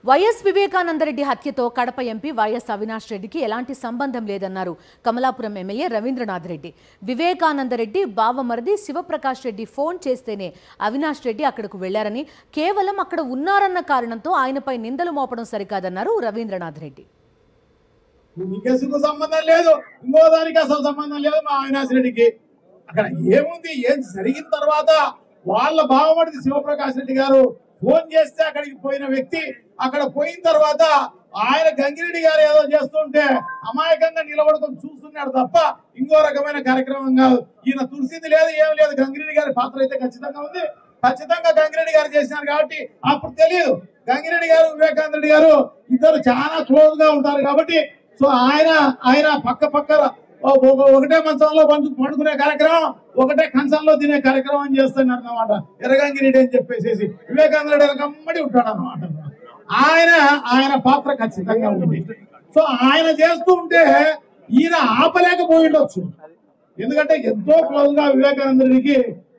YS Vivekananda Reddy హత్యతో Kadapa MP YS Avinash రెడ్డికి ఎలాంటి సంబంధం లేదన్నారు కమలాపురం ఎమ్మెల్యే రవీంద్రనాథ్ రెడ్డి. వివేకానందరెడ్డి బావమరిది శివప్రకాష్ రెడ్డి ఫోన్ చేస్తేనే అవినాష్ రెడ్డి అక్కడకు వెళ్లారని, కేవలం అక్కడ ఉన్నారన్న కారణంతో ఆయనపై నిందలు మోపడం సరికాదన్నారు రవీంద్రనాథ్ రెడ్డి. సంబంధం లేదు, ఇంకో దానికి అసలు సంబంధం లేదు. మా అవినాష్ రెడ్డికి అక్కడ ఏముంది, ఏం జరిగిన తర్వాత వాళ్ళ బావమరిది శివప్రకాష్ రెడ్డి గారు ఫోన్ చేస్తే అక్కడికి పోయిన వ్యక్తి, అక్కడ పోయిన తర్వాత ఆయన గంగిరెడ్డి గారు ఏదో చేస్తుంటే అమాయకంగా నిలబడుకొని చూస్తున్నాడు తప్ప ఇంకో రకమైన కార్యక్రమం కాదు. ఈయన తులసింది లేదు, ఏం లేదు. గంగిరెడ్డి గారి పాత్ర అయితే ఖచ్చితంగా ఉంది. ఖచ్చితంగా గంగిరెడ్డి గారు చేసినారు కాబట్టి అప్పుడు తెలియదు. గంగిరెడ్డి గారు వివేకానంద రెడ్డి గారు ఇద్దరు చాలా క్లోజ్ గా ఉంటారు కాబట్టి సో ఆయన పక్క ఒకటే మంచంలో పండుకునే కార్యక్రమం, ఒకటే కంచంలో తినే కార్యక్రమం చేస్తున్నారు అన్నమాట. ఎర్రగంగిరెడ్డి అని చెప్పేసి వివేకానంద రెడ్డి కమ్మడి ఉంటాడు అన్నమాట. ఆయన పాత్ర ఖచ్చితంగా ఉంది. సో ఆయన చేస్తూ ఉంటే ఈయన ఆపలేకపోయి ఉండొచ్చు. ఎందుకంటే ఎంతో క్లోజ్ గా వివేకానంద రెడ్డికి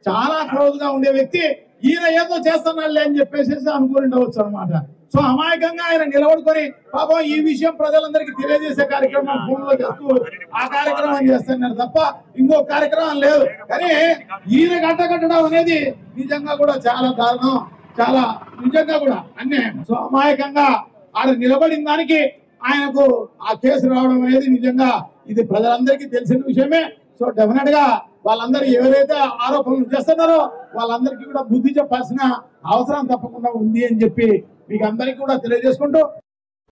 చాలా క్లోజ్ గా ఉండే వ్యక్తి ఈయన ఏదో చేస్తున్నాడులే అని చెప్పేసి అనుకుని ఉండవచ్చు అనమాట. సో అమాయకంగా ఆయన నిలబడుకొని పాపం ఈ విషయం ప్రజలందరికీ తెలియజేసే కార్యక్రమం ఫోన్ లో చేస్తూ ఆ కార్యక్రమం చేస్తున్నారు తప్ప ఇంకో కార్యక్రమం లేదు. కానీ ఈయన కట్టడం అనేది నిజంగా కూడా చాలా దారుణం, చాలా నిజంగా కూడా అన్యాయం. సో అమాయకంగా ఆయన నిలబడిన దానికి ఆయనకు ఆ కేసు రావడం అనేది నిజంగా ఇది ప్రజలందరికీ తెలిసిన విషయమే. సో డెఫినెట్ గా వాళ్ళందరూ ఎవరైతే ఆరోపణలు చేస్తున్నారో వాళ్ళందరికీ కూడా బుద్ధి చెప్పాల్సిన అవసరం తప్పకుండా ఉంది అని చెప్పి మీకు అందరికీ కూడా తెలియజేసుకుంటూ